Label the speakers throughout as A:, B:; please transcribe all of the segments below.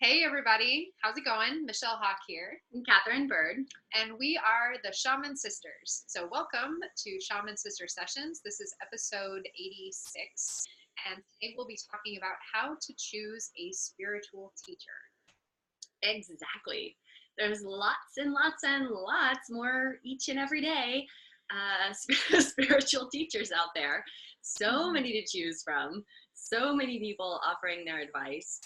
A: Hey everybody, how's it going? Michelle Hawk here,
B: And Katherine Bird.
A: and we are the Shaman Sisters. So, welcome to Shaman Sister Sessions. This is episode 86, and today we'll be talking about how to choose a spiritual teacher.
B: Exactly. There's lots and lots and lots more each and every day spiritual teachers out there. So many to choose from. So many people offering their advice.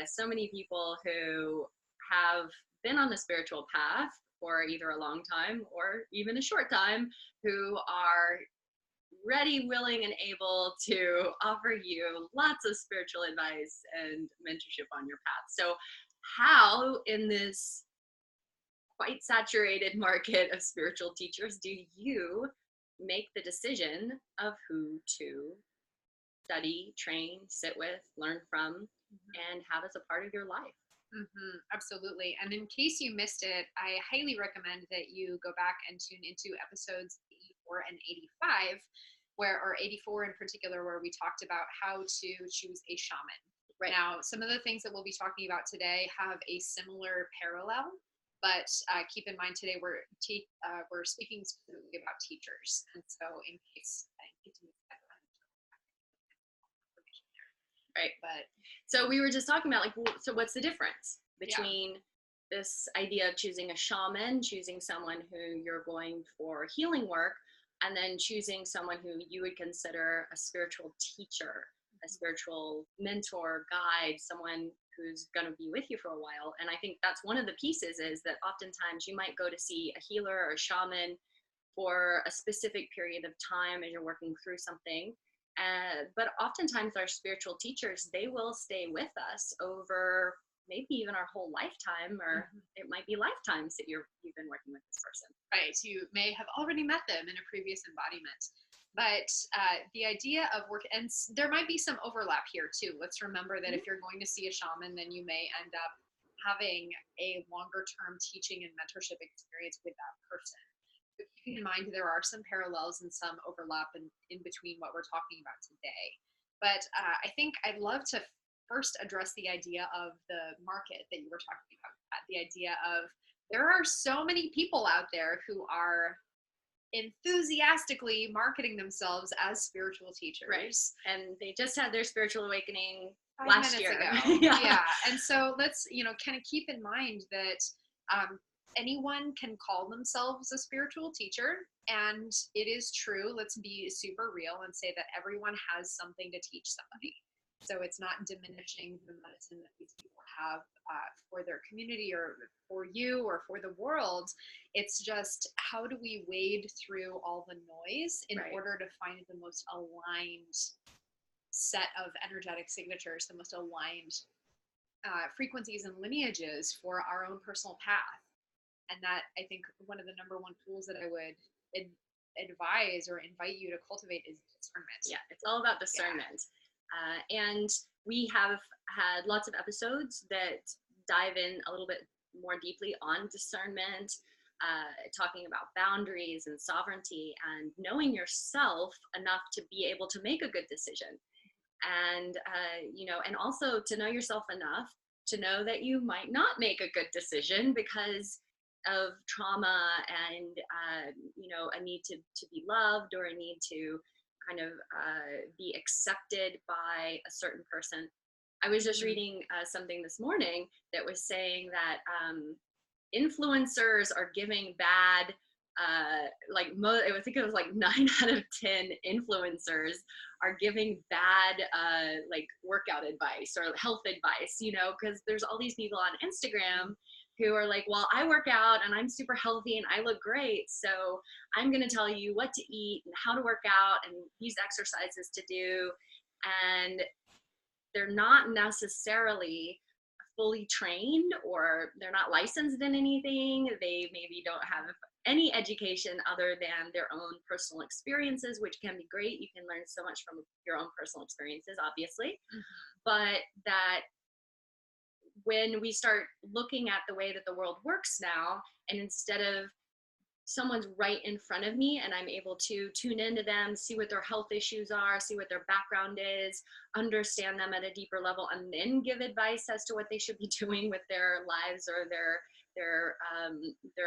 B: So many people who have been on the spiritual path for either a long time or even a short time, who are ready, willing, and able to offer you lots of spiritual advice and mentorship on your path. So, how in this quite saturated market of spiritual teachers do you make the decision of who to study, train, sit with, learn from, and have as a part of your life?
A: Absolutely. And in case you missed it, I highly recommend that you go back and tune into episodes 84 and 85, or 84 in particular, where we talked about how to choose a shaman.
B: Right.
A: Now, some of the things that we'll be talking about today have a similar parallel, but keep in mind today we're speaking specifically about teachers. And so, in case I get to miss that,
B: Right.
A: but
B: So we were just talking about so what's the difference between this idea of choosing a shaman, choosing someone who you're going for healing work, and then choosing someone who you would consider a spiritual teacher, a spiritual mentor, guide, someone who's going to be with you for a while. And I think that's one of the pieces, is that oftentimes you might go to see a healer or a shaman for a specific period of time as you're working through something. But oftentimes our spiritual teachers, they will stay with us over maybe even our whole lifetime, or it might be lifetimes that you've been working with this person.
A: Right. You may have already met them in a previous embodiment. But the idea of work, and there might be some overlap here too. Let's remember that if you're going to see a shaman, then you may end up having a longer term teaching and mentorship experience with that person. But keeping in mind, there are some parallels and some overlap in between what we're talking about today. But I think I'd love to first address the idea of the market that you were talking about. The idea of there are so many people out there who are enthusiastically marketing themselves as spiritual teachers.
B: Right. And they just had their spiritual awakening
A: 5
B: last
A: minutes
B: year.
A: ago. Yeah. And so let's, kind of keep in mind that anyone can call themselves a spiritual teacher. And it is true. Let's be super real and say that everyone has something to teach somebody. So it's not diminishing the medicine that these people have for their community or for you or for the world. It's just, how do we wade through all the noise in order to find the most aligned set of energetic signatures, the most aligned frequencies and lineages for our own personal path. And that, I think, one of the number one tools that I would advise or invite you to cultivate is discernment.
B: Yeah, it's all about discernment. And we have had lots of episodes that dive in a little bit more deeply on discernment, talking about boundaries and sovereignty and knowing yourself enough to be able to make a good decision. And, and also to know yourself enough to know that you might not make a good decision because of trauma and, a need to be loved, or a need to kind of be accepted by a certain person. I was just reading something this morning that was saying that influencers are giving bad, I think it was like 9 out of 10 influencers are giving bad workout advice or health advice, because there's all these people on Instagram who are like, well, I work out and I'm super healthy and I look great, so I'm going to tell you what to eat and how to work out and these exercises to do. And they're not necessarily fully trained, or they're not licensed in anything. They maybe don't have any education other than their own personal experiences, which can be great. You can learn so much from your own personal experiences, obviously. But that when we start looking at the way that the world works now, and instead of someone's right in front of me and I'm able to tune into them, see what their health issues are, see what their background is, understand them at a deeper level, and then give advice as to what they should be doing with their lives or their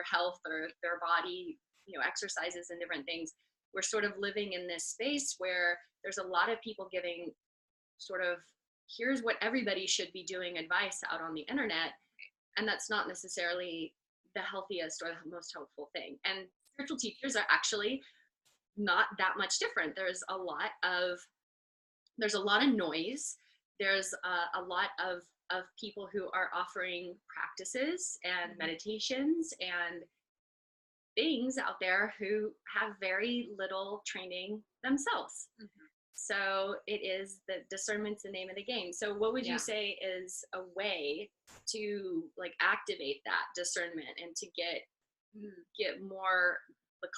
B: health or their body, exercises and different things. We're sort of living in this space where there's a lot of people giving sort of, here's what everybody should be doing advice out on the internet, and that's not necessarily the healthiest or the most helpful thing. And spiritual teachers are actually not that much different. There's a lot of noise. There's a lot of people who are offering practices and meditations and things out there who have very little training themselves. So it is, the discernment's the name of the game. So what would you say is a way to like activate that discernment and to get more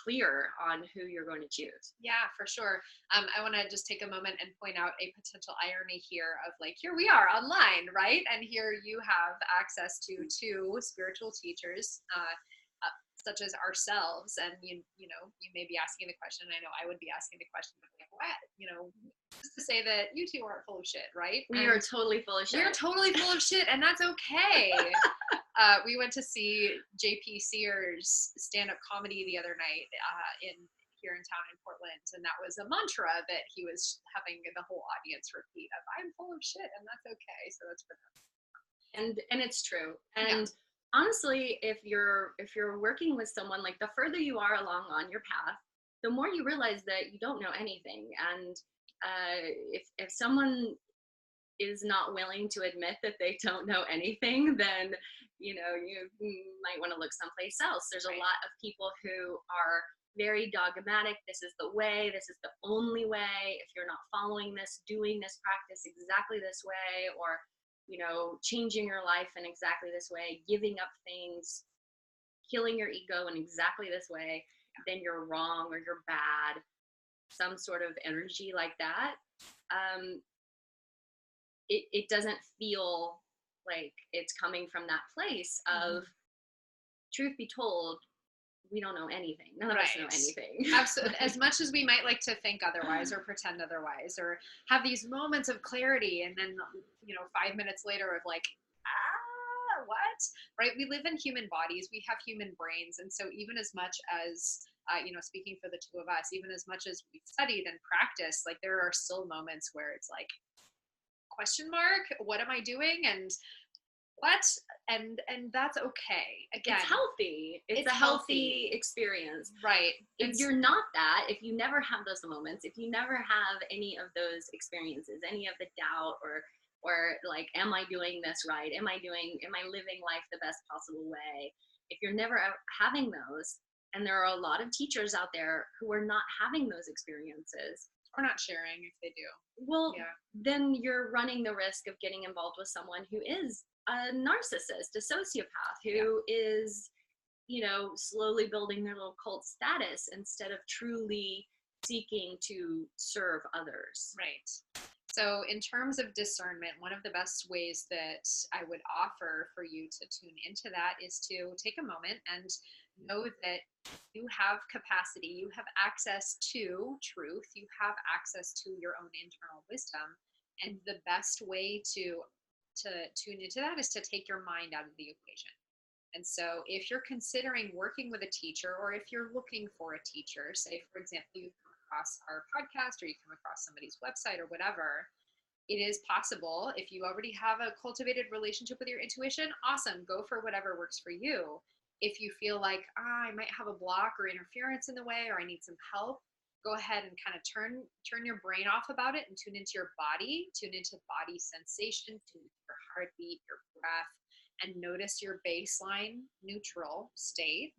B: clear on who you're going to choose?
A: Yeah, for sure. I want to just take a moment and point out a potential irony here of like, here we are online, right? And here you have access to two spiritual teachers, such as ourselves, and you may be asking the question. I know I would be asking the question, like, what, just to say that you two aren't full of shit, right?
B: We are totally full of shit.
A: We're totally full of shit, and that's okay. We went to see JP Sears stand-up comedy the other night here in town in Portland, and that was a mantra that he was having the whole audience repeat of, I'm full of shit, and that's okay. So that's for them.
B: And it's true. And honestly, if you're working with someone, like the further you are along on your path, the more you realize that you don't know anything. And if someone is not willing to admit that they don't know anything, then you might want to look someplace else. There's a lot of people who are very dogmatic. This is the way, this is the only way. If you're not following this, doing this practice exactly this way, or changing your life in exactly this way, giving up things, killing your ego in exactly this way, then you're wrong or you're bad. Some sort of energy like that. It doesn't feel like it's coming from that place of, truth be told, we don't know anything. None of us know anything.
A: Absolutely. As much as we might like to think otherwise or pretend otherwise or have these moments of clarity, and then 5 minutes later of like, what? Right? We live in human bodies. We have human brains, and so even as much as speaking for the two of us, even as much as we've studied and practiced, like there are still moments where it's like, question mark, what am I doing? And what? And that's okay. Again,
B: it's healthy. It's a healthy experience.
A: Right.
B: If you're not that, if you never have those moments, if you never have any of those experiences, any of the doubt or like, am I doing this right? Am I living life the best possible way? If you're never having those, and there are a lot of teachers out there who are not having those experiences,
A: or not sharing if they do,
B: well, then you're running the risk of getting involved with someone who is a narcissist, a sociopath, who is, slowly building their little cult status instead of truly seeking to serve others.
A: Right. So in terms of discernment, one of the best ways that I would offer for you to tune into that is to take a moment and know that you have capacity, you have access to truth, you have access to your own internal wisdom. And the best way to tune into that is to take your mind out of the equation. And so if you're considering working with a teacher, or if you're looking for a teacher, say, for example, you come across our podcast or you come across somebody's website or whatever, it is possible, if you already have a cultivated relationship with your intuition, awesome, go for whatever works for you. If you feel like, I might have a block or interference in the way, or I need some help, go ahead and kind of turn your brain off about it and tune into your body, tune into body sensation, tune into your heartbeat, your breath, and notice your baseline neutral state.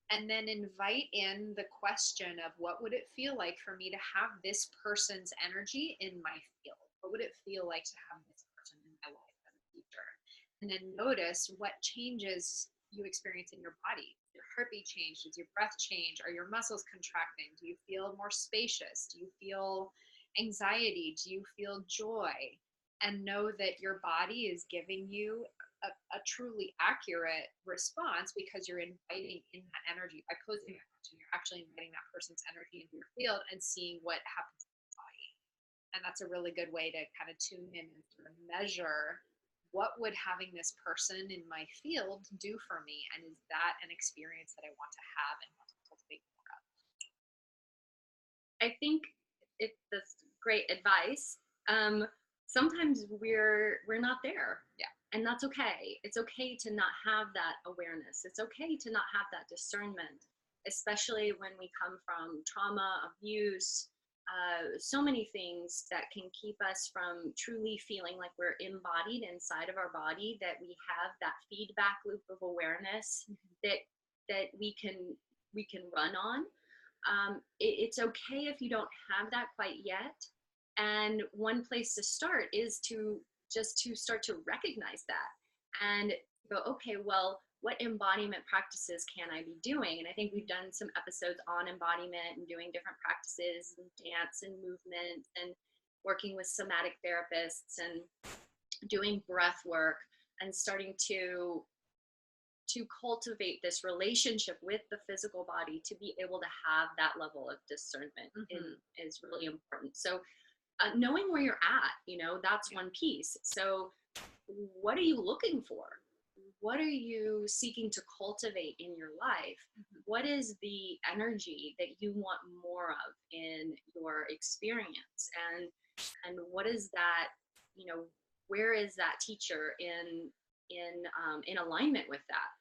A: And then invite in the question of, what would it feel like for me to have this person's energy in my field? What would it feel like to have this person in my life as a teacher? And then notice what changes you experience in your body. Does your heartbeat change? Does your breath change? Are your muscles contracting? Do you feel more spacious? Do you feel anxiety? Do you feel joy? and know that your body is giving you a truly accurate response because you're inviting in that energy. By posing that question, you're actually inviting that person's energy into your field and seeing what happens in the body. And that's a really good way to kind of tune in and sort of measure, what would having this person in my field do for me? And is that an experience that I want to have and want to cultivate more of?
B: I think that's great advice. Sometimes we're not there.
A: Yeah.
B: And that's okay. It's okay to not have that awareness. It's okay to not have that discernment, especially when we come from trauma, abuse, so many things that can keep us from truly feeling like we're embodied inside of our body, that we have that feedback loop of awareness that we can run on. It's okay if you don't have that quite yet. And one place to start is to start to recognize that and go, okay, well, what embodiment practices can I be doing? And I think we've done some episodes on embodiment and doing different practices and dance and movement and working with somatic therapists and doing breath work and starting to cultivate this relationship with the physical body to be able to have that level of discernment is really important. So knowing where you're at, that's one piece. So what are you looking for? What are you seeking to cultivate in your life? What is the energy that you want more of in your experience? And what is that, where is that teacher in alignment with that?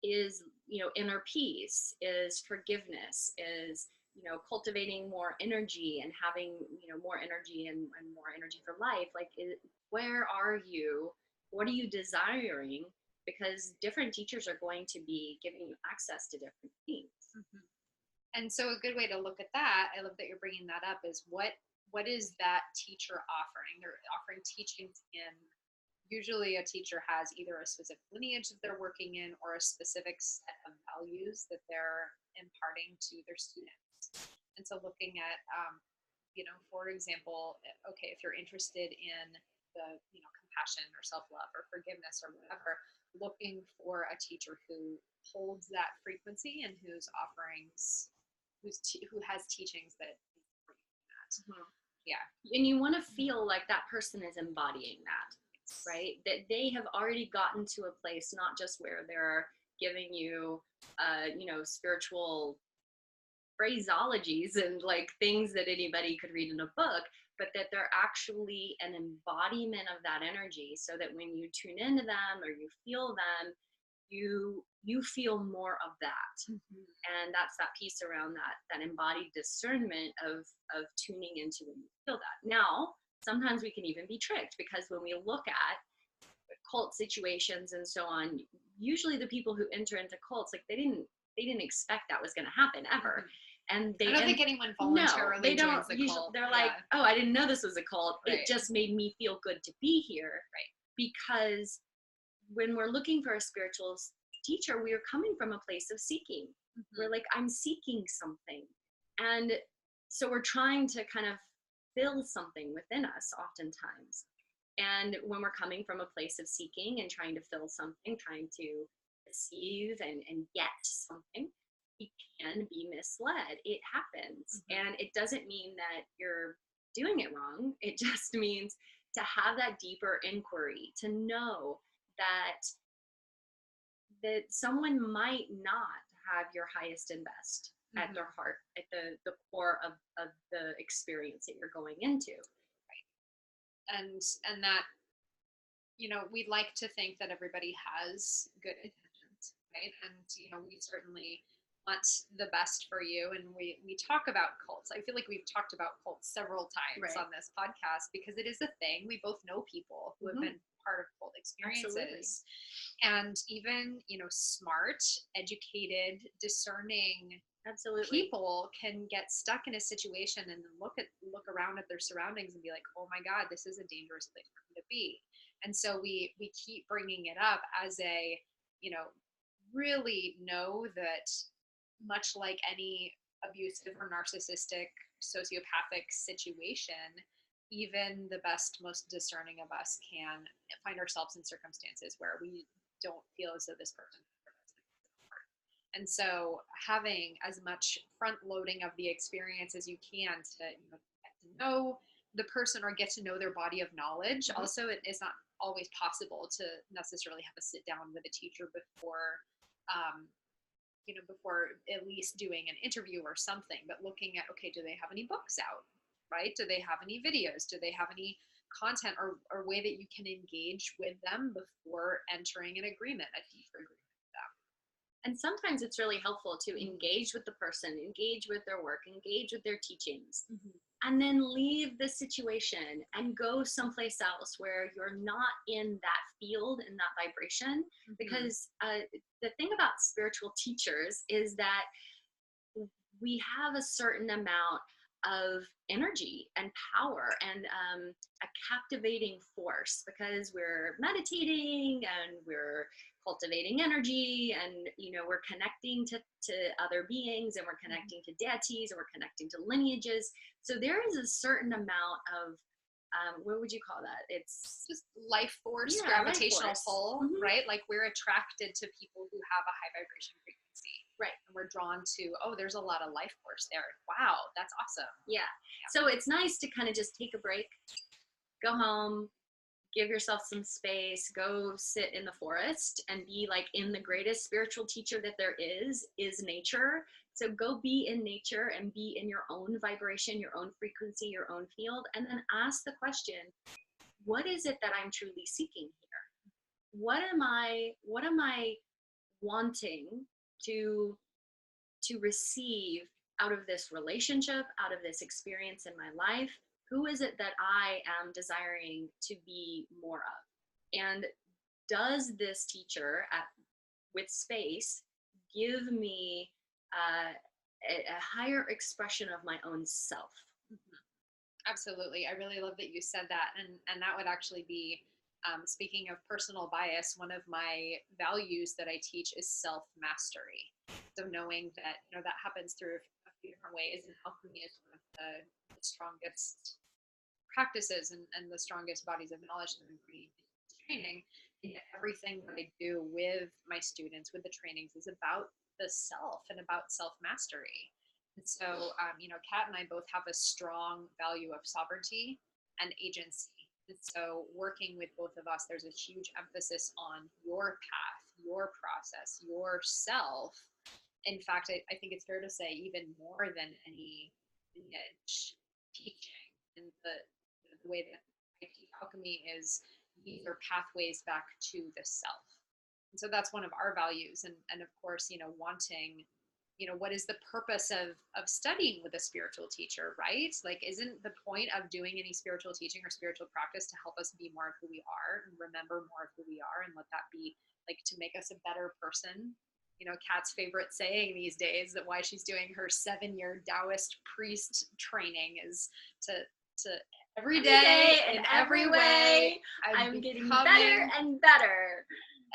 B: Is inner peace, is forgiveness, is cultivating more energy and having more energy and more energy for life. Like, where are you? What are you desiring? Because different teachers are going to be giving you access to different things.
A: And so a good way to look at that, I love that you're bringing that up, is what is that teacher offering? They're offering teachings in, usually a teacher has either a specific lineage that they're working in or a specific set of values that they're imparting to their students. And so looking at, for example, okay, if you're interested in the, compassion or self-love or forgiveness or whatever, looking for a teacher who holds that frequency and whose offerings, who has teachings that bring that. Yeah.
B: And you want to feel like that person is embodying that, right? That they have already gotten to a place, not just where they're giving you, spiritual phraseologies and like things that anybody could read in a book, but that they're actually an embodiment of that energy, so that when you tune into them or you feel them, you feel more of that. And that's that piece around that embodied discernment of tuning into when you feel that. Now, sometimes we can even be tricked, because when we look at cult situations and so on, usually the people who enter into cults, like they didn't expect that was going to happen ever. And
A: I don't think anyone voluntarily joins the cult.
B: They're like, oh, I didn't know this was a cult.
A: Right.
B: It just made me feel good to be here.
A: Right.
B: Because when we're looking for a spiritual teacher, we are coming from a place of seeking. We're like, I'm seeking something. And so we're trying to kind of fill something within us oftentimes. And when we're coming from a place of seeking and trying to fill something, trying to receive and get something, we can be misled. It happens. And it doesn't mean that you're doing it wrong. It just means to have that deeper inquiry, to know that someone might not have your highest and best at their heart, at the core of the experience that you're going into.
A: Right. And that, we'd like to think that everybody has good intentions, right? And, we certainly want the best for you. And we talk about cults. I feel like we've talked about cults several times on this podcast, because it is a thing. We both know people who have been part of cult experiences. Absolutely. And even, smart, educated, discerning people can get stuck in a situation and then look around at their surroundings and be like, oh my God, this is a dangerous place for me to be. And so we keep bringing it up as a, really know that, much like any abusive or narcissistic sociopathic situation, even the best, most discerning of us can find ourselves in circumstances where we don't feel as though this person. And so having as much front loading of the experience as you can to, get to know the person or get to know their body of knowledge.
B: Mm-hmm.
A: Also, it is not always possible to necessarily have a sit down with a teacher before, before at least doing an interview or something, but looking at, okay, do they have any books out, right? Do they have any videos? Do they have any content or way that you can engage with them before entering an agreement, a teacher agreement?
B: And sometimes it's really helpful to engage with the person, engage with their work, engage with their teachings, and then leave the situation and go someplace else where you're not in that field, in that vibration. Because the thing about spiritual teachers is that we have a certain amount of energy and power and a captivating force, because we're meditating and we're cultivating energy, and we're connecting to other beings, and we're connecting to deities, and we're connecting to lineages. So there is a certain amount of what would you call that? It's
A: just life force,
B: yeah,
A: gravitational
B: life force.
A: pull, right? Like we're attracted to people who have a high vibration frequency.
B: Right.
A: And we're drawn to, oh, there's a lot of life force there. Wow, that's awesome.
B: Yeah. So it's nice to kind of just take a break, go home, give yourself some space, go sit in the forest and be like in the greatest spiritual teacher that there is nature. So go be in nature and be in your own vibration, your own frequency, your own field, and then ask the question, what is it that I'm truly seeking here? What am I wanting to receive out of this relationship, out of this experience in my life? Who is it that I am desiring to be more of? And does this teacher with space give me a higher expression of my own self?
A: Absolutely. I really love that you said that. And that would actually be, speaking of personal bias, one of my values that I teach is self-mastery. So knowing that, that happens through a few different ways, and alchemy is one of the strongest practices and the strongest bodies of knowledge that I'm bringing to training. And everything that I do with my students, with the trainings, is about the self and about self-mastery. And so, Kat and I both have a strong value of sovereignty and agency. And so working with both of us, there's a huge emphasis on your path, your process, yourself. In fact, I think it's fair to say even more than any lineage teaching. And the way that I teach alchemy is these are pathways back to the self. And so that's one of our values. And of course, wanting, what is the purpose of studying with a spiritual teacher, right? Like, isn't the point of doing any spiritual teaching or spiritual practice to help us be more of who we are and remember more of who we are, and let that be like to make us a better person? Kat's favorite saying these days, that why she's doing her 7-year Taoist priest training, is to every day in every way,
B: I'm getting better and better.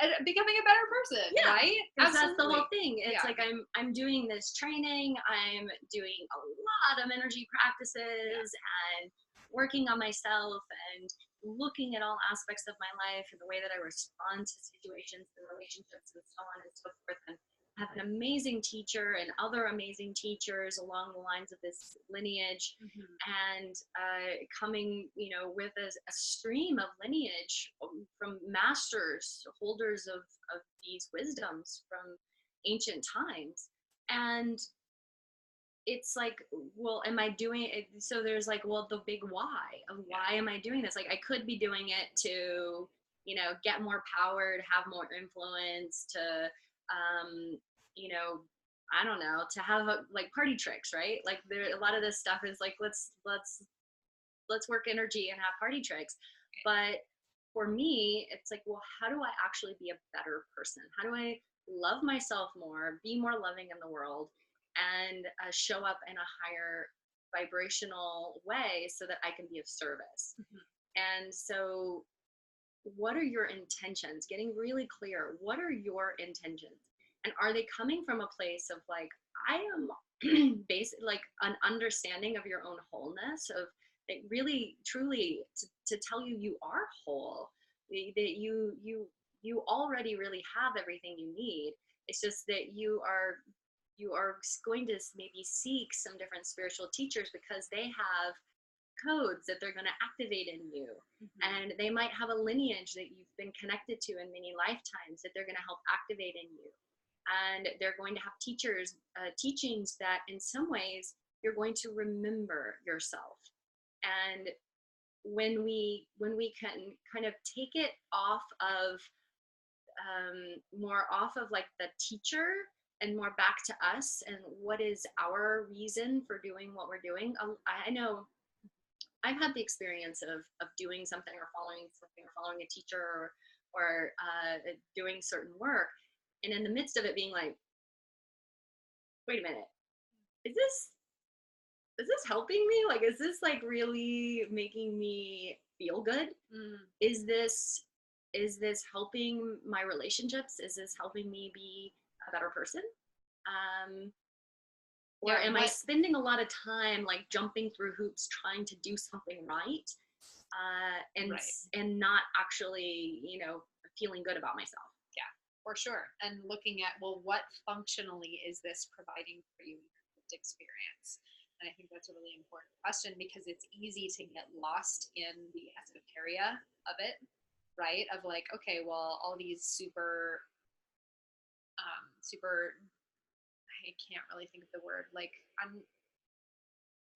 A: And becoming a better person, right?
B: Because that's the whole thing. It's like I'm doing this training, I'm doing a lot of energy practices and working on myself and looking at all aspects of my life and the way that I respond to situations and relationships and so on and so forth. And have an amazing teacher and other amazing teachers along the lines of this lineage, and coming, with a stream of lineage from masters, holders of these wisdoms from ancient times. And it's like, well, am I doing it? So there's like, well, the big why of why am I doing this? Like, I could be doing it to, get more power, to have more influence, to, I don't know, to have like party tricks, right? Like a lot of this stuff is like, let's work energy and have party tricks. But for me, it's like, well, how do I actually be a better person? How do I love myself more, be more loving in the world, and show up in a higher vibrational way so that I can be of service? And so what are your intentions? Getting really clear. What are your intentions? And are they coming from a place of like, I am basically like an understanding of your own wholeness, of It really, truly, to tell you you are whole, that you already really have everything you need. It's just that you are going to maybe seek some different spiritual teachers because they have codes that they're going to activate in you. And they might have a lineage that you've been connected to in many lifetimes that they're going to help activate in you. And they're going to have teachers, teachings that in some ways you're going to remember yourself. And when we can kind of take it off of more off of like the teacher and more back to us and what is our reason for doing what we're doing. I know I've had the experience of doing something or following a teacher or doing certain work, and in the midst of it being like, wait a minute, is this helping me? Like, is this like really making me feel good? Is this helping my relationships? Is this helping me be a better person? Or am I spending a lot of time like jumping through hoops trying to do something right, and not actually, feeling good about myself?
A: Yeah, for sure. And looking at, well, what functionally is this providing for you in your lived experience? And I think that's a really important question because it's easy to get lost in the esoteria of it, right? Of like, okay, well, all these super, I can't really think of the word. Like, let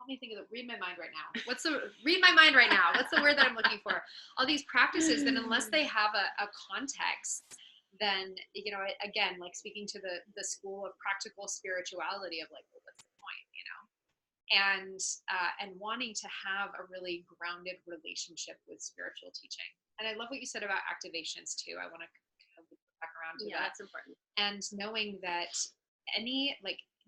A: me think of read my mind right now. Read my mind right now? What's the word that I'm looking for? All these practices, then unless they have a context, then, again, like speaking to the school of practical spirituality of like, well, what's the point, and wanting to have a really grounded relationship with spiritual teaching. And I love what you said about activations too. I want to kind of loop back around to that.
B: Yeah, that's important.
A: And knowing that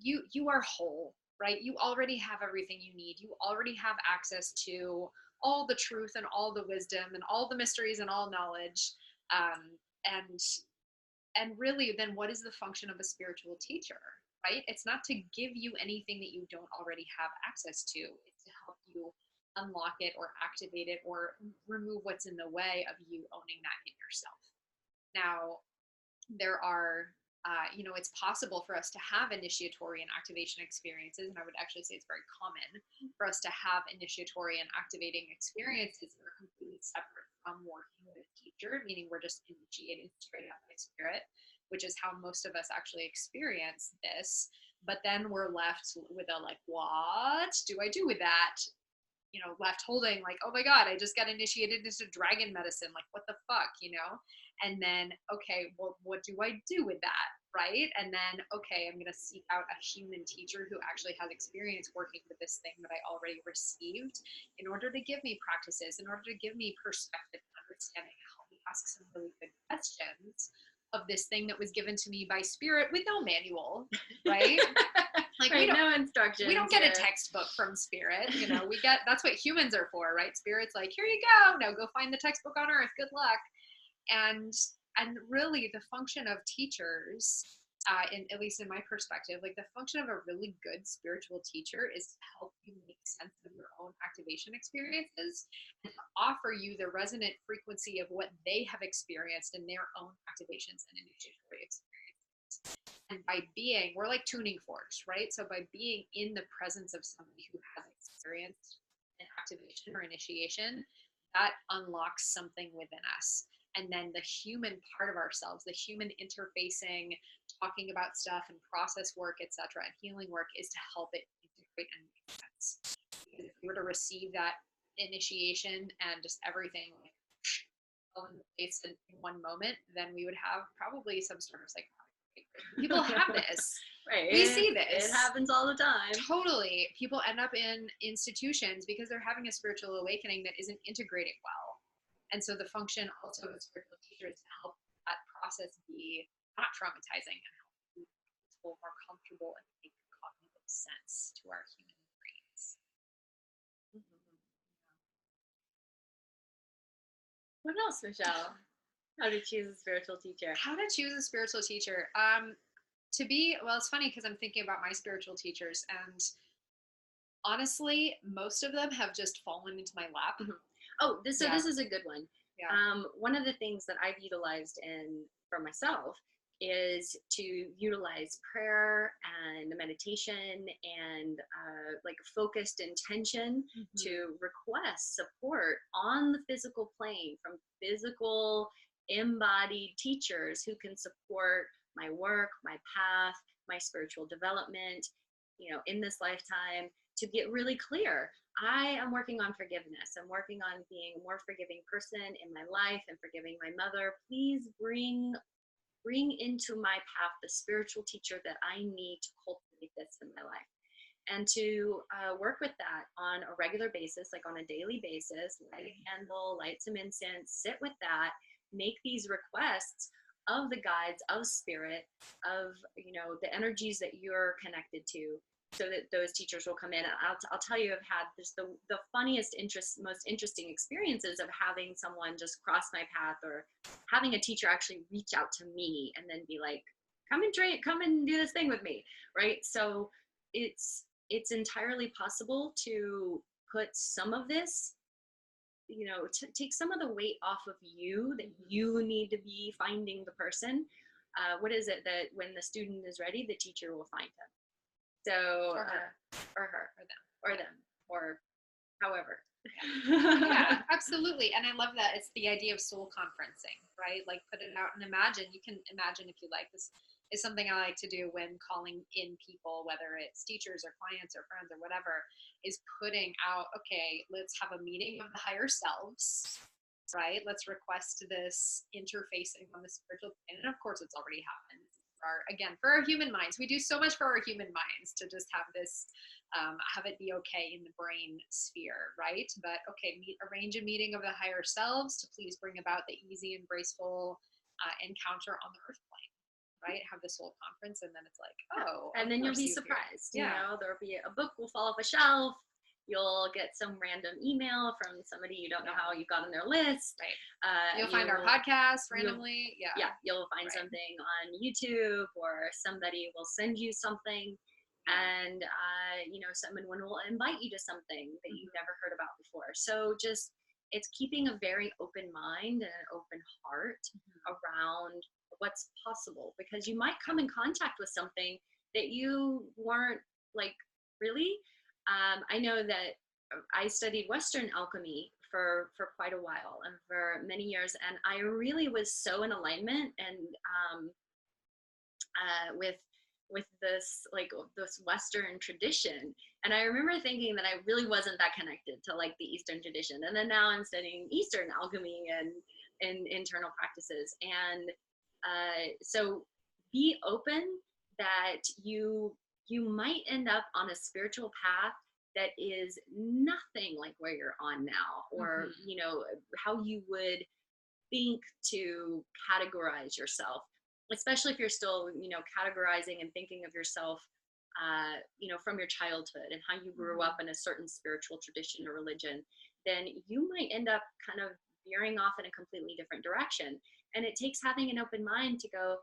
A: you are whole, right? You already have everything you need. You already have access to all the truth and all the wisdom and all the mysteries and all knowledge. And really, then what is the function of a spiritual teacher, right? It's not to give you anything that you don't already have access to. It's to help you unlock it or activate it or remove what's in the way of you owning that in yourself. Now, there are it's possible for us to have initiatory and activation experiences, and I would actually say it's very common for us to have initiatory and activating experiences that are completely separate from working with a teacher, meaning we're just initiated straight up by spirit, which is how most of us actually experience this. But then we're left with a like, what do I do with that? Left holding like, oh my God, I just got initiated into dragon medicine. Like, what the fuck, And then, okay, well, what do I do with that? Right. And then, okay, I'm going to seek out a human teacher who actually has experience working with this thing that I already received in order to give me practices, in order to give me perspective and understanding, help me ask some really good questions of this thing that was given to me by spirit with no manual, right? Like,
B: right, no instructions.
A: We don't get a textbook from spirit. That's what humans are for, right? Spirit's like, here you go. Now go find the textbook on earth. Good luck. And really the function of teachers, at least in my perspective, like the function of a really good spiritual teacher is to help you make sense of your own activation experiences and to offer you the resonant frequency of what they have experienced in their own activations and initiatory experiences. And by being, we're like tuning forks, right? So by being in the presence of somebody who has experienced an activation or initiation, that unlocks something within us. And then the human part of ourselves, the human interfacing, talking about stuff and process work, etc., and healing work is to help it integrate and make sense. Because if we were to receive that initiation and just everything like all in place in one moment, then we would have probably some sort of psychotic. People have this.
B: Right.
A: We see this.
B: It happens all the time.
A: Totally. People end up in institutions because they're having a spiritual awakening that isn't integrating well. And so the function also of a spiritual teacher is to help that process be not traumatizing and help people more comfortable and make cognitive sense to our human brains.
B: What else, Michelle? How to choose a spiritual teacher?
A: How to choose a spiritual teacher? It's funny because I'm thinking about my spiritual teachers, and Honestly, most of them have just fallen into my lap.
B: Mhm. Oh, this is a good one.
A: Yeah.
B: One of the things that I've utilized in for myself is to utilize prayer and meditation and like focused intention
A: Mhm.
B: to request support on the physical plane from physical embodied teachers who can support my work, my path, my spiritual development, in this lifetime, to get really clear. I am working on forgiveness. I'm working on being a more forgiving person in my life and forgiving my mother. Please bring into my path the spiritual teacher that I need to cultivate this in my life. And to work with that on a regular basis, like on a daily basis, light a candle, light some incense, sit with that, make these requests of the guides, of spirit, of the energies that you're connected to, so that those teachers will come in. I'll tell you, I've had just the funniest, most interesting experiences of having someone just cross my path, or having a teacher actually reach out to me and then be like, come and do this thing with me, right? So it's entirely possible to put some of this, to take some of the weight off of you, that you need to be finding the person. What is it that when the student is ready, the teacher will find him? So,
A: Or her.
B: or her,
A: Or them.
B: or them, or however.
A: Yeah, absolutely. And I love that it's the idea of soul conferencing, right? Like put it out and imagine. You can imagine, if you like. This is something I like to do when calling in people, whether it's teachers or clients or friends or whatever, is putting out, okay, let's have a meeting of the higher selves, right? Let's request this interfacing on the spiritual plane. And of course, it's already happened. For our human minds, we do so much for our human minds to just have this, have it be okay in the brain sphere, right? But okay, arrange a meeting of the higher selves to please bring about the easy and graceful encounter on the earth plane, right? Have the soul conference, and then it's like, oh,
B: and then you'll be surprised. There'll be a book will fall off a shelf. You'll get some random email from somebody you don't know how you got on their list.
A: Right. You'll find our podcast randomly.
B: You'll find something on YouTube, or somebody will send you something, and someone will invite you to something that you've never heard about before. So just, it's keeping a very open mind and an open heart around what's possible, because you might come in contact with something that you weren't like, really. I know that I studied Western alchemy for quite a while and for many years, and I really was so in alignment and with this, like, this Western tradition. And I remember thinking that I really wasn't that connected to like the Eastern tradition. And then now I'm studying Eastern alchemy and internal practices. And so be open that you might end up on a spiritual path that is nothing like where you're on now, or how you would think to categorize yourself, especially if you're still categorizing and thinking of yourself from your childhood and how you grew up in a certain spiritual tradition or religion. Then you might end up kind of veering off in a completely different direction. And it takes having an open mind to go,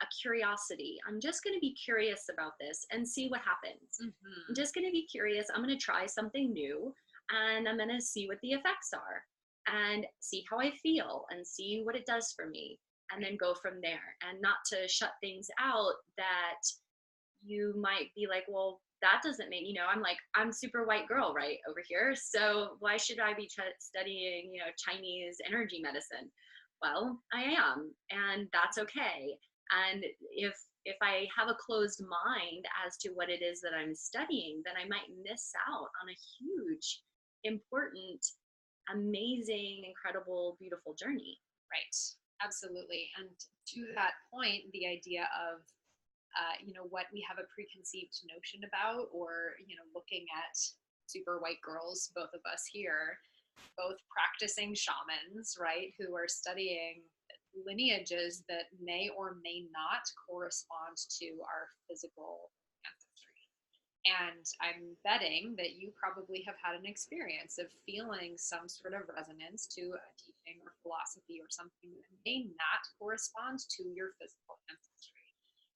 B: a curiosity. I'm just going to be curious about this and see what happens. I'm just going to be curious. I'm going to try something new, and I'm going to see what the effects are and see how I feel and see what it does for me, and then go from there. And not to shut things out that you might be like, well, that doesn't mean, I'm super white girl right over here, so why should I be studying, Chinese energy medicine? Well, I am, and that's okay. And if I have a closed mind as to what it is that I'm studying, then I might miss out on a huge, important, amazing, incredible, beautiful journey.
A: Right. Absolutely. And to that point, the idea of what we have a preconceived notion about, or looking at super white girls, both of us here, both practicing shamans, right, who are studying lineages that may or may not correspond to our physical ancestry. And I'm betting that you probably have had an experience of feeling some sort of resonance to a teaching or philosophy or something that may not correspond to your physical ancestry.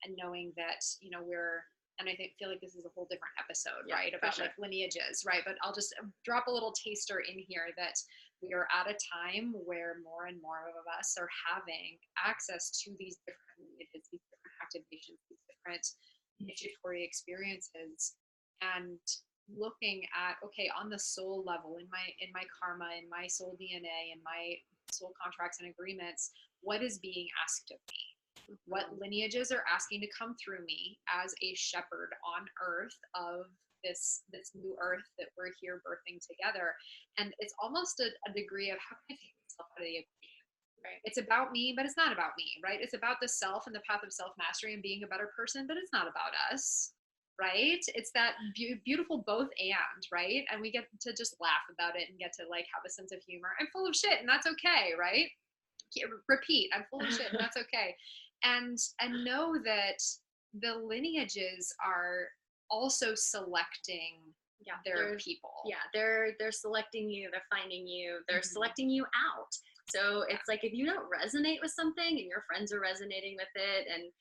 A: And knowing that, we're and I feel like this is a whole different episode,
B: Yeah,
A: right?
B: for
A: About
B: sure.
A: like lineages, right? But I'll just drop a little taster in here that we are at a time where more and more of us are having access to these different lineages, these different activations, these different initiatory experiences, and looking at, okay, on the soul level, in my karma, in my soul DNA, in my soul contracts and agreements, what is being asked of me? What lineages are asking to come through me as a shepherd on earth of this new earth that we're here birthing together? And it's almost a degree of, how can I take myself out of the equation? Right. It's about me, but it's not about me, right? It's about the self and the path of self-mastery and being a better person, but it's not about us, right? It's that beautiful both and, right? And we get to just laugh about it and get to like have a sense of humor. I'm full of shit and that's okay, right? Repeat, I'm full of shit and that's okay. And know that the lineages are also selecting their people.
B: Yeah, they're selecting you, they're finding you, they're selecting you out. So it's like, if you don't resonate with something and your friends are resonating with it, and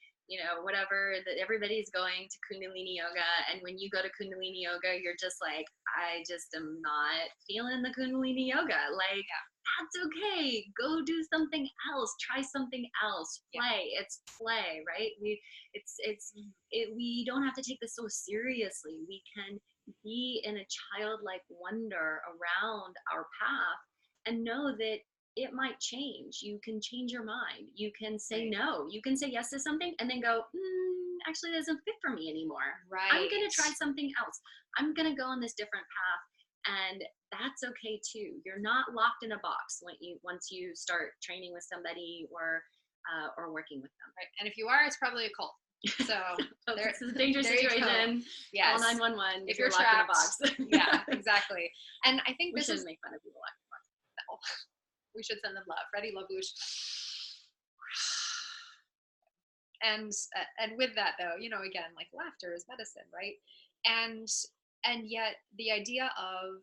B: whatever, that everybody's going to Kundalini yoga, and when you go to Kundalini yoga, you're just like, I just am not feeling the Kundalini yoga. Like, that's okay. Go do something else. Try something else. Play. It's play, right? We don't have to take this so seriously. We can be in a childlike wonder around our path and know that it might change. You can change your mind. You can say no. You can say yes to something and then go, actually, that doesn't fit for me anymore.
A: Right.
B: I'm going to try something else. I'm going to go on this different path. And that's okay too. You're not locked in a box once you start training with somebody or working with them.
A: Right. And if you are, it's probably a cult. So
B: this is a dangerous situation.
A: Yes.
B: Call 911
A: if you're
B: locked
A: trapped
B: in a box.
A: Yeah, exactly. And I think
B: we shouldn't make fun of people locked in a box.
A: No. We should send them love. Ready, love, whoosh. And with that though, again, like laughter is medicine, right? And yet the idea of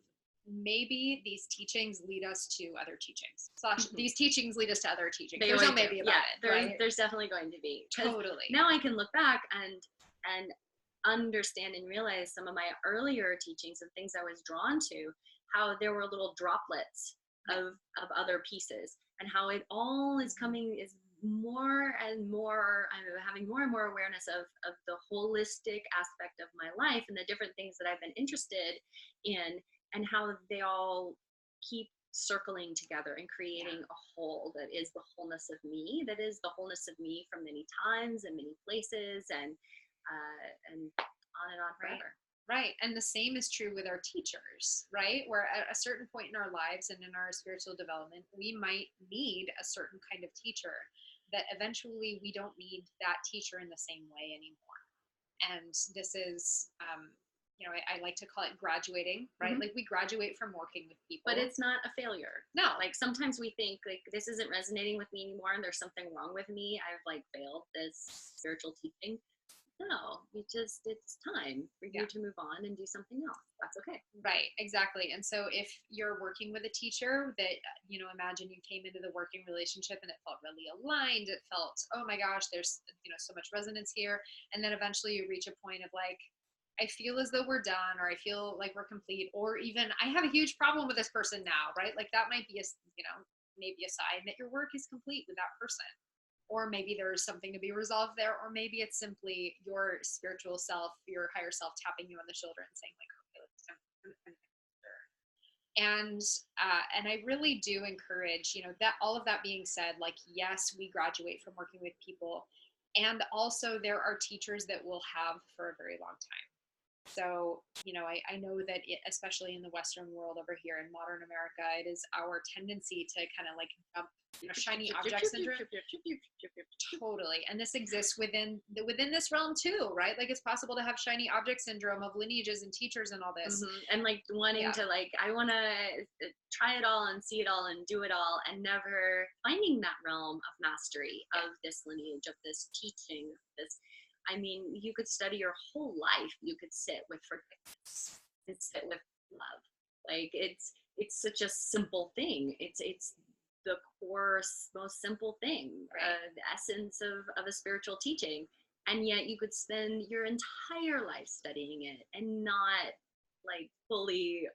A: maybe these teachings lead us to other teachings. These teachings lead us to other teachings. There's no maybe about it. Right?
B: There's definitely going to be.
A: Totally.
B: Now I can look back and understand and realize some of my earlier teachings and things I was drawn to, how there were little droplets of other pieces, and how it all is more and more, I'm having more and more awareness of the holistic aspect of my life and the different things that I've been interested in, and how they all keep circling together and creating a whole that is the wholeness of me, that is the wholeness of me from many times and many places, and on and on forever.
A: Right. And the same is true with our teachers, right? Where at a certain point in our lives and in our spiritual development, we might need a certain kind of teacher that eventually we don't need that teacher in the same way anymore. And this is, I like to call it graduating, right? Like we graduate from working with people.
B: But it's not a failure.
A: No.
B: Like sometimes we think like, this isn't resonating with me anymore and there's something wrong with me. I've like failed this spiritual teaching. No, it's time for you to move on and do something else. That's okay.
A: Right, exactly. And so if you're working with a teacher that, imagine you came into the working relationship and it felt really aligned, it felt, oh my gosh, there's, so much resonance here. And then eventually you reach a point of like, I feel as though we're done, or I feel like we're complete, or even I have a huge problem with this person now, right? Like that might be maybe a sign that your work is complete with that person. Or maybe there's something to be resolved there, or maybe it's simply your spiritual self, your higher self tapping you on the shoulder and saying like, okay, let's and I really do encourage, that all of that being said, like, yes, we graduate from working with people, and also there are teachers that we'll have for a very long time. So, I know that especially in the Western world over here in modern America, it is our tendency to kind of like jump, shiny object syndrome. Totally. And this exists within this realm too, right? Like it's possible to have shiny object syndrome of lineages and teachers and all this.
B: And like wanting to like, I want to try it all and see it all and do it all, and never finding that realm of mastery of this lineage, of this teaching, this. I mean, you could study your whole life. You could sit with forgiveness and sit with love. Like it's such a simple thing. It's the core, most simple thing, the essence of a spiritual teaching. and yet you could spend your entire life studying it and not like fully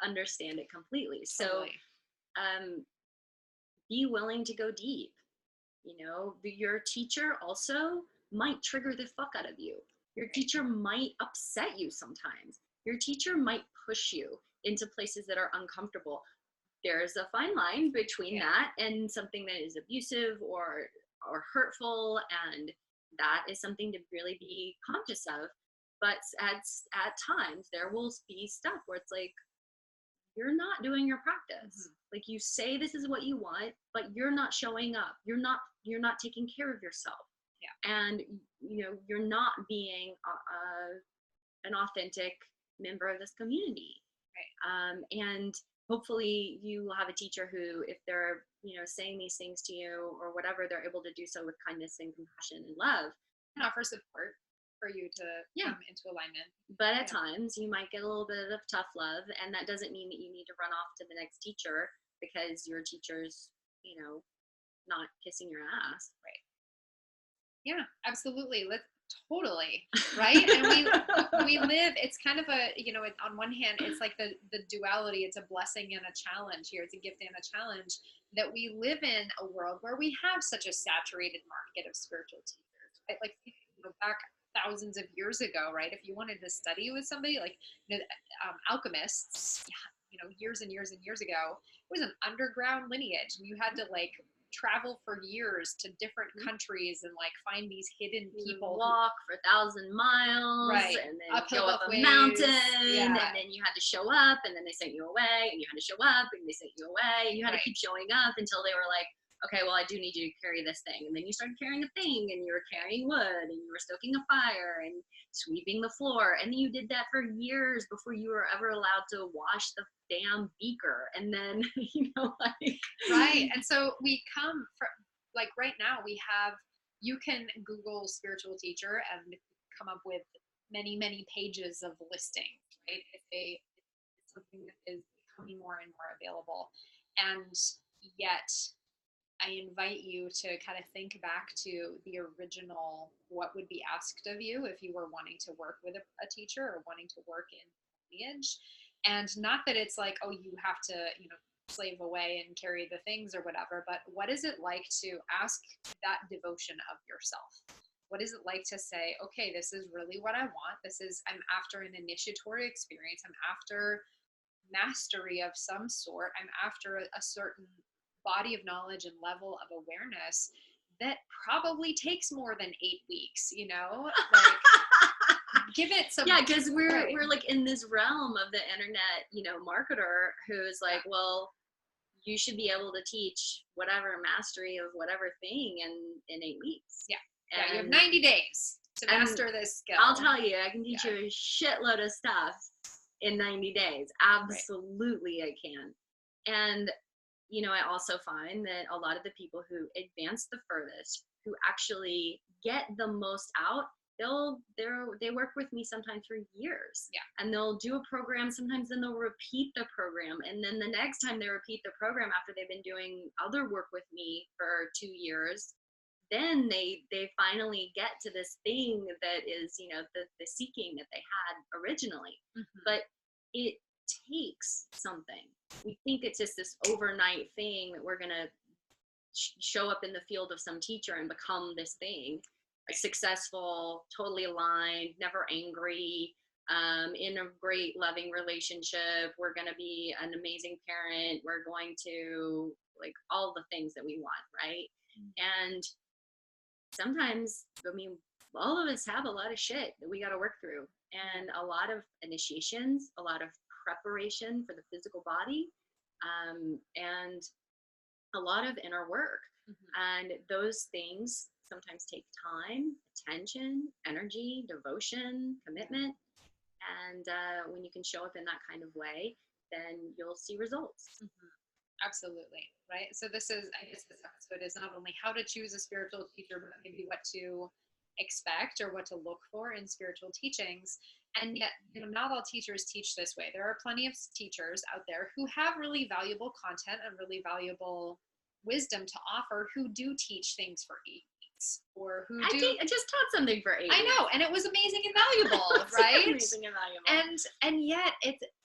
B: understand it completely.
A: Totally.
B: So be willing to go deep. Your teacher also might trigger the fuck out of you. Your teacher might upset you sometimes. Your teacher might push you into places that are uncomfortable. There's a fine line between that and something that is abusive or hurtful, and that is something to really be conscious of. But at times there will be stuff where it's like, you're not doing your practice. Like, you say this is what you want, but you're not showing up. You're not taking care of yourself. And you're not being an authentic member of this community. And hopefully you will have a teacher who, if they're saying these things to you or whatever, they're able to do so with kindness and compassion and love,
A: and offer support for you to come into alignment.
B: But at times you might get a little bit of tough love, and that doesn't mean that you need to run off to the next teacher because your teacher's not kissing your ass.
A: Right. Yeah, absolutely. Totally. Right. And we live, it's kind of a, on one hand, it's like the duality. It's a blessing and a challenge here. It's a gift and a challenge that we live in a world where we have such a saturated market of spiritual teachers. Right? Like, back thousands of years ago, right? If you wanted to study with somebody, like, alchemists, years and years and years ago, it was an underground lineage, and you had to like travel for years to different countries and like find these hidden people.
B: Walk for 1,000 miles,
A: right?
B: And then
A: Uphill
B: go up a mountain, and then you had to show up, and then they sent you away, and you had to show up, and they sent you away, and you had to keep showing up until they were like, okay, well, I do need you to carry this thing. And then you started carrying a thing, and you were carrying wood, and you were stoking a fire and sweeping the floor. And then you did that for years before you were ever allowed to wash the damn beaker. And then,
A: Right. And so we come from, like, right now you can Google spiritual teacher and come up with many, many pages of listings, right? It's something that is becoming more and more available. And yet, I invite you to kind of think back to the original, what would be asked of you if you were wanting to work with a teacher or wanting to work in lineage. And not that it's like, oh, you have to, slave away and carry the things or whatever, but what is it like to ask that devotion of yourself? What is it like to say, okay, this is really what I want. I'm after an initiatory experience. I'm after mastery of some sort. I'm after a certain body of knowledge and level of awareness that probably takes more than 8 weeks, like, give it some.
B: Yeah, because we're like in this realm of the internet, marketer who's like, well, you should be able to teach whatever mastery of whatever thing in 8 weeks.
A: Yeah, you have 90 days to master this skill.
B: I'll tell you, I can teach you a shitload of stuff in 90 days. Absolutely, I can. And I also find that a lot of the people who advance the furthest, who actually get the most out, they work with me sometimes for years.
A: Yeah.
B: And they'll do a program, sometimes then they'll repeat the program. And then the next time they repeat the program after they've been doing other work with me for 2 years, then they finally get to this thing that is, the seeking that they had originally. Mm-hmm. But it takes something. We think it's just this overnight thing that we're going to show up in the field of some teacher and become this thing, successful, totally aligned, never angry, in a great loving relationship. We're going to be an amazing parent. We're going to, like, all the things that we want, right? Mm-hmm. And sometimes, all of us have a lot of shit that we got to work through, and a lot of initiations, a lot of preparation for the physical body, and a lot of inner work. Mm-hmm. And those things sometimes take time, attention, energy, devotion, commitment. And when you can show up in that kind of way, then you'll see results.
A: Mm-hmm. Absolutely. Right. So this episode is not only how to choose a spiritual teacher, but maybe what to expect or what to look for in spiritual teachings. And yet, not all teachers teach this way. There are plenty of teachers out there who have really valuable content and really valuable wisdom to offer, who do teach things for 8 weeks. weeks, or who
B: I just taught something for 8 weeks.
A: I know, and it was amazing and valuable, right?
B: Amazing and valuable.
A: And yet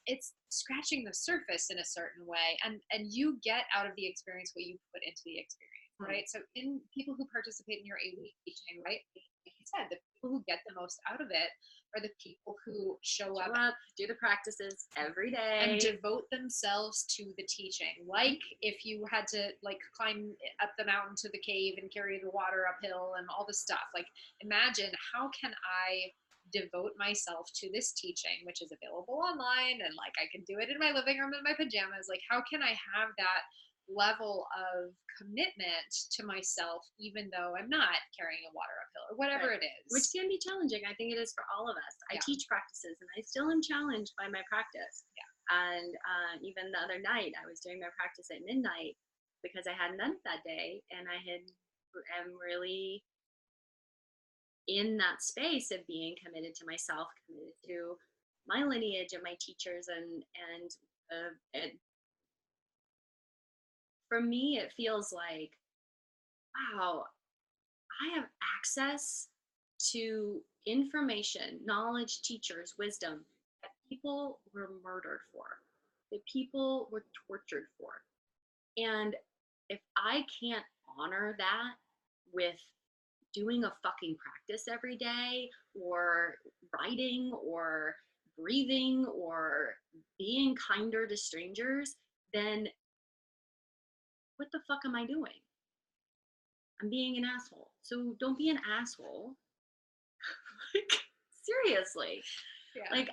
A: it's scratching the surface in a certain way, and you get out of the experience what you put into the experience, right? So in people who participate in your 8-week teaching, right, like you said, the people who get the most out of it are the people who show up,
B: do the practices every day,
A: and devote themselves to the teaching. Like if you had to like climb up the mountain to the cave and carry the water uphill and all the stuff, like imagine, how can I devote myself to this teaching, which is available online, and like I can do it in my living room in my pajamas. Like how can I have that level of commitment to myself, even though I'm not carrying a water uphill or whatever it is.
B: Which can be challenging. I think it is for all of us. I teach practices and I still am challenged by my practice. And even the other night, I was doing my practice at midnight because I hadn't done it that day. And am really in that space of being committed to myself, committed to my lineage and my teachers. And for me, it feels like, wow, I have access to information, knowledge, teachers, wisdom that people were murdered for, that people were tortured for. And if I can't honor that with doing a fucking practice every day, or writing, or breathing, or being kinder to strangers, then what the fuck am I doing? I'm being an asshole. So don't be an asshole. Like, seriously. Like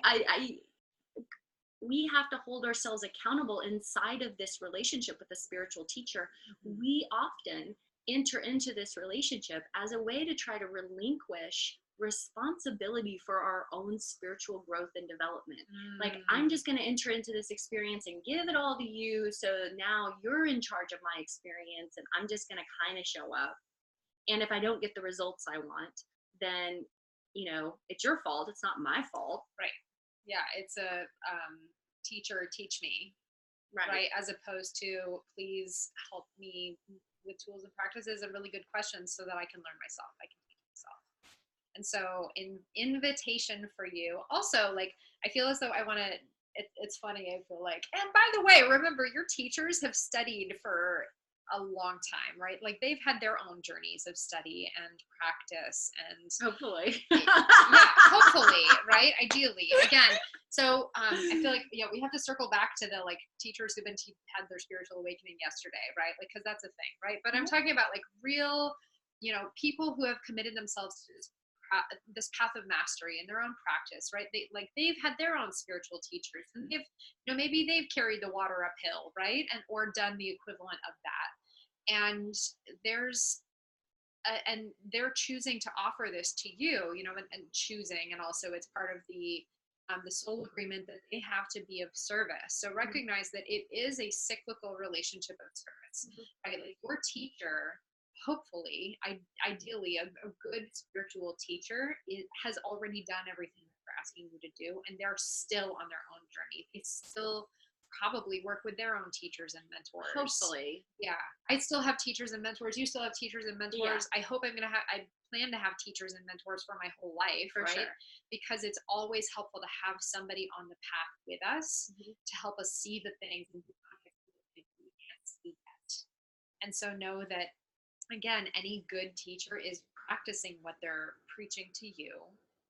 B: we have to hold ourselves accountable inside of this relationship with a spiritual teacher. We often enter into this relationship as a way to try to relinquish responsibility for our own spiritual growth and development. Like, I'm just going to enter into this experience and give it all to you, so now you're in charge of my experience, and I'm just going to kind of show up. And if I don't get the results I want, then, it's your fault. It's not my fault.
A: Right. Yeah, it's a teacher, teach me. Right. As opposed to, please help me with tools and practices and really good questions so that I can learn myself. I can teach myself. And so invitation for you. Also, like, I feel as though I want to, it's funny, I feel like, and by the way, remember, your teachers have studied for a long time, right? Like, they've had their own journeys of study and practice, and
B: hopefully,
A: hopefully, right? Ideally, again. So I feel like, we have to circle back to the like teachers who've had their spiritual awakening yesterday, right? Like, because that's a thing, right? But I'm talking about like real, people who have committed themselves to this path of mastery in their own practice, right? They've had their own spiritual teachers, and they've, maybe they've carried the water uphill, right? And or done the equivalent of that. And and they're choosing to offer this to you, and choosing, and also it's part of the soul agreement that they have to be of service. So recognize that it is a cyclical relationship of service, right? Like, your teacher, hopefully, ideally, a good spiritual teacher has already done everything they're asking you to do, and they're still on their own journey. They still probably work with their own teachers and mentors.
B: Hopefully.
A: Yeah. I still have teachers and mentors. You still have teachers and mentors. Yeah. I hope I plan to have teachers and mentors for my whole life, right? Sure. Because it's always helpful to have somebody on the path with us to help us see the things and we can't see yet. And so know that, again, any good teacher is practicing what they're preaching to you.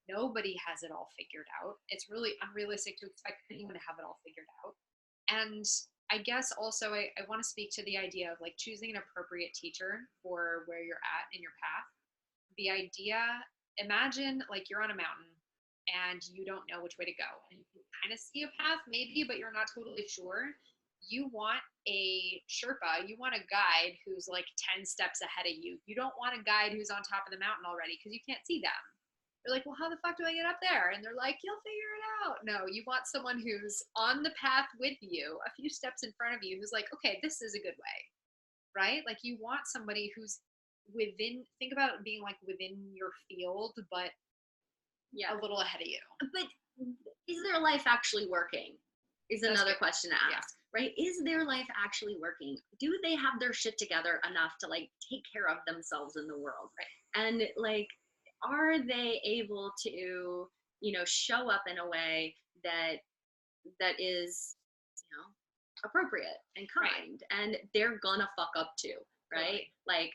A: Nobody has it all figured out. It's really unrealistic to expect anyone to have it all figured out. And I guess also I want to speak to the idea of like choosing an appropriate teacher for where you're at in your path. The idea, imagine like you're on a mountain and you don't know which way to go, and you can kind of see a path maybe, but you're not totally sure. You want a Sherpa, you want a guide who's like 10 steps ahead of you. You don't want a guide who's on top of the mountain already, because you can't see them. You're like, well, how the fuck do I get up there? And they're like, you'll figure it out. No, you want someone who's on the path with you, a few steps in front of you, who's like, okay, this is a good way, right? Like, you want somebody who's think about being like within your field, but a little ahead of you.
B: But is their life actually working? Is another question to ask, right? Is their life actually working? Do they have their shit together enough to like take care of themselves in the world?
A: Right.
B: And like, are they able to, show up in a way that is, appropriate and kind, and they're gonna fuck up too, right?
A: Totally.
B: Like,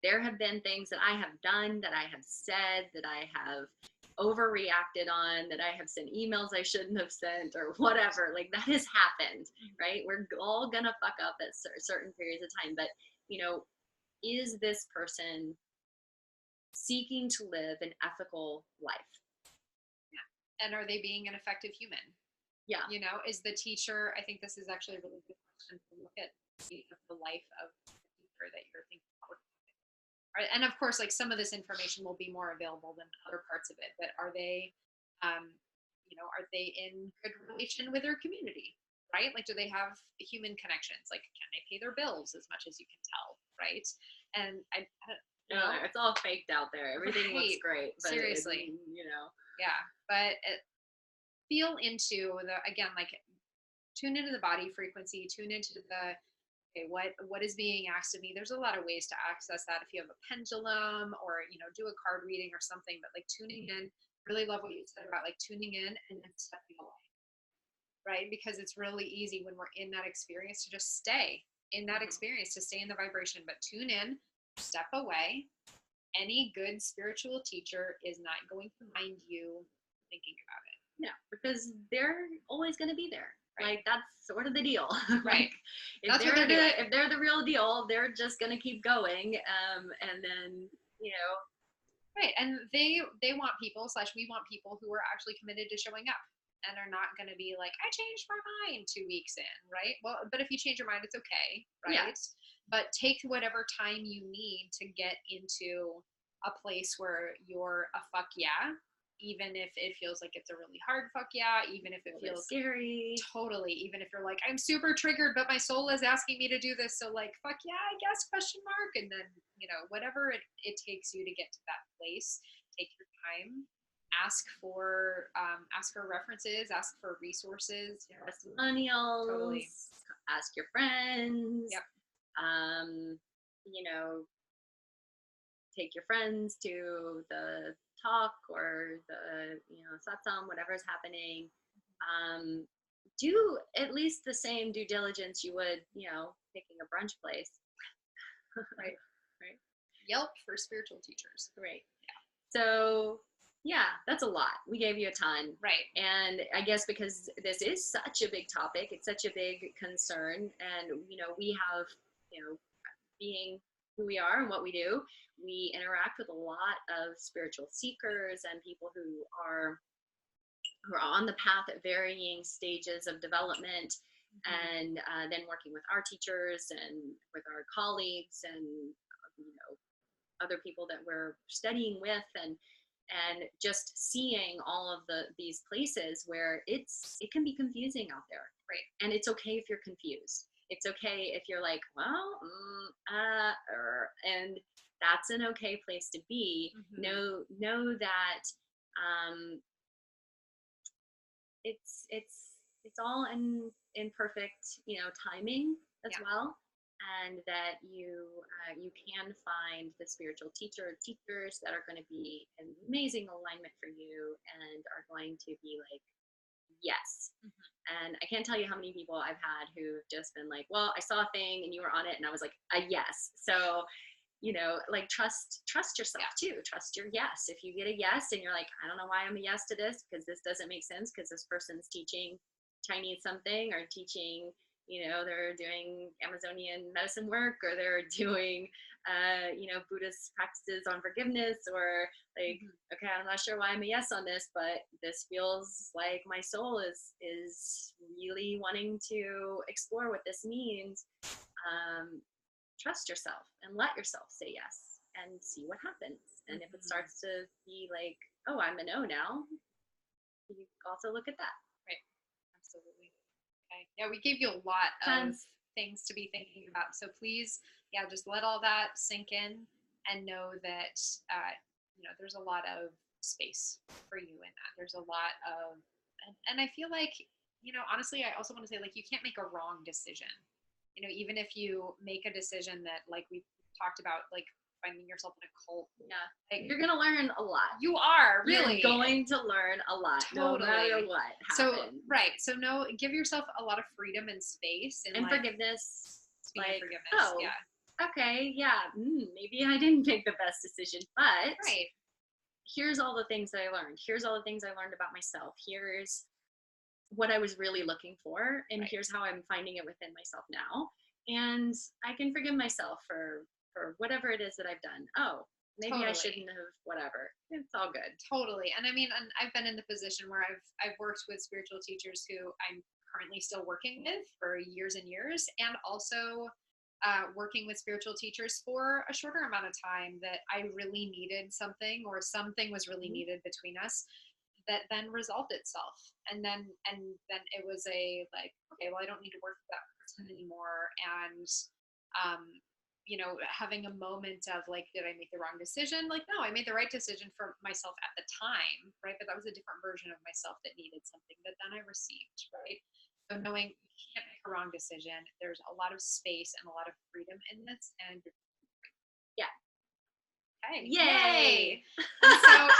B: there have been things that I have done, that I have said, that I have overreacted on, that I have sent emails I shouldn't have sent, or whatever. Like, that has happened, right? We're all gonna fuck up at certain periods of time, but is this person seeking to live an ethical life?
A: Yeah. And are they being an effective human?
B: Yeah.
A: Is the teacher, I think this is actually a really good question to look at the life of the teacher that you're thinking about. And of course, like, some of this information will be more available than other parts of it, but are they, are they in good relation with their community, right? Like, do they have human connections? Like, can they pay their bills as much as you can tell, right? And
B: it's all faked out there. Everything looks great, but
A: seriously, yeah, but feel into again, like, tune into the body frequency, tune into the, okay, what is being asked of me. There's a lot of ways to access that if you have a pendulum, or do a card reading or something, but like, tuning in. Really love what you said about like tuning in and then stepping away, right? Because it's really easy when we're in that experience to just stay in that experience, to stay in the vibration. But tune in, step away. Any good spiritual teacher is not going to mind you thinking about it.
B: No, because they're always going to be there.
A: Right.
B: Like, that's sort of the deal.
A: Right.
B: If they're the real deal, they're just going to keep going. And then,
A: Right. And they want people / we want people who are actually committed to showing up and are not going to be like, I changed my mind 2 weeks in, right? Well, but if you change your mind, it's okay, right? Yeah. But take whatever time you need to get into a place where you're a fuck yeah, even if it feels like it's a really hard fuck yeah, even if it feels
B: scary.
A: Totally. Even if you're like, I'm super triggered, but my soul is asking me to do this, so like, fuck yeah, I guess, question mark. And then, whatever it takes you to get to that place, take your time, ask for references, ask for resources,
B: testimonials, totally. Ask your friends.
A: Yep.
B: Take your friends to the talk or the satsang, whatever is happening. Do at least the same due diligence you would picking a brunch place.
A: Right. Yelp for spiritual teachers.
B: Right. Yeah. So that's a lot. We gave you a ton.
A: Right.
B: And I guess because this is such a big topic, it's such a big concern, and we have being who we are and what we do, we interact with a lot of spiritual seekers and people who are on the path at varying stages of development, and then working with our teachers and with our colleagues and other people that we're studying with, and just seeing all of these places where it can be confusing out there.
A: Right. And
B: it's okay if you're confused. It's okay if you're like, well, and that's an okay place to be. Know that it's all in perfect timing as well, and that you can find the spiritual teachers that are going to be an amazing alignment for you and are going to be like, yes. And I can't tell you how many people I've had who've just been like, well, I saw a thing and you were on it, and I was like, a yes. So like, trust yourself too. Trust your yes. If you get a yes and you're like, I don't know why I'm a yes to this, because this doesn't make sense, because this person's teaching Chinese something, or teaching, they're doing Amazonian medicine work, or they're doing, Buddhist practices on forgiveness, or like, okay, I'm not sure why I'm a yes on this, but this feels like my soul is really wanting to explore what this means. Trust yourself and let yourself say yes and see what happens. And if it starts to be like, oh, I'm a no now, you also look at that.
A: Right. Absolutely. Okay. Yeah, we gave you a lot of things to be thinking about. So please, just let all that sink in and know that, there's a lot of space for you in that. There's a lot of, and I feel like, honestly, I also want to say, like, you can't make a wrong decision. Even if you make a decision that, like we talked about, like, finding yourself in a cult.
B: Yeah.
A: Like,
B: You're going to learn a lot.
A: You are, really.
B: You're going to learn a lot,
A: Totally.
B: no matter what happens.
A: So give yourself a lot of freedom and space.
B: And like, forgiveness.
A: Speaking of forgiveness, yeah.
B: Okay, yeah, maybe I didn't make the best decision, but
A: right.
B: Here's all the things that I learned. Here's all the things I learned about myself. Here's what I was really looking for, and here's how I'm finding it within myself now. And I can forgive myself for whatever it is that I've done. Oh, maybe I shouldn't have, whatever. It's all good.
A: Totally. And I mean, and I've been in the position where I've worked with spiritual teachers who I'm currently still working with for years and years, and also working with spiritual teachers for a shorter amount of time that I really needed something, or something was really needed between us, that then resolved itself. And then it was a like, okay, well, I don't need to work with that person anymore. And having a moment of like, did I make the wrong decision? Like, no, I made the right decision for myself at the time, right? But that was a different version of myself that needed something that then I received, right? So knowing you can't make a wrong decision, there's a lot of space and a lot of freedom in this. And
B: yeah.
A: Okay.
B: Yay!
A: And so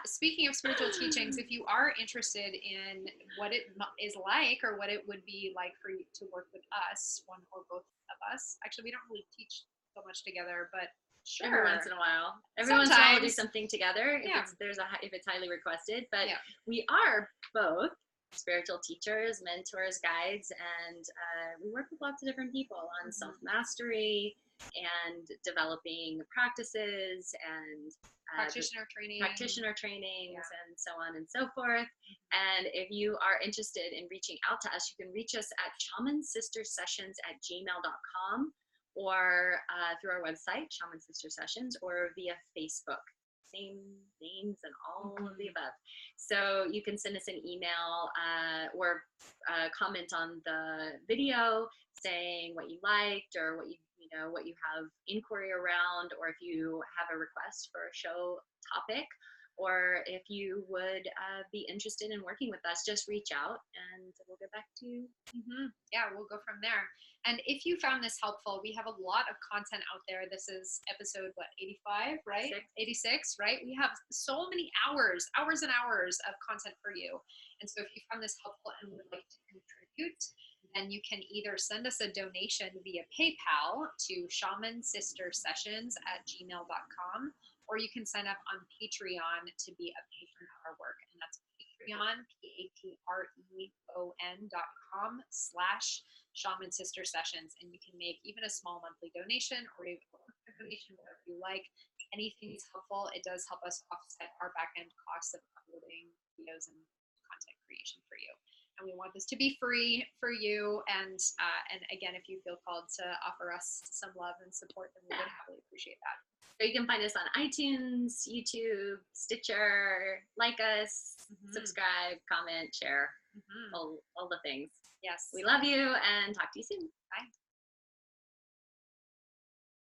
A: speaking of spiritual teachings, if you are interested in what it is like, or what it would be like for you to work with us, one or both of us, actually, we don't really teach so much together, but sure.
B: Every once in a while. Every once in a while we'll do something together if it's highly requested. But we are both spiritual teachers, mentors, guides, and we work with lots of different people on self-mastery and developing practices and
A: practitioner trainings
B: and so on and so forth. And if you are interested in reaching out to us, you can reach us at shamansistersessions@gmail.com, or through our website, Shaman Sister Sessions, or via Facebook. Same names and all of the above. So you can send us an email or comment on the video saying what you liked, or what you have inquiry around, or if you have a request for a show topic, or if you would be interested in working with us, just reach out and we'll get back to you.
A: Yeah, we'll go from there. And if you found this helpful, we have a lot of content out there. This is episode, 85, right? 86, right? We have so many hours and hours of content for you. And so if you found this helpful and would like to contribute, then you can either send us a donation via PayPal to shamansistersessions@gmail.com, or you can sign up on Patreon to be a patron of our work. And that's Patreon, patreon.com/Shaman Sister Sessions. And you can make even a small monthly donation, or a donation, whatever you like. Anything is helpful. It does help us offset our back-end costs of uploading videos and content creation for you. And we want this to be free for you. And again, if you feel called to offer us some love and support, then we would happily appreciate that.
B: So you can find us on iTunes, YouTube, Stitcher, like us, subscribe, comment, share, all the things.
A: Yes.
B: We love you, and talk to you soon.
A: Bye.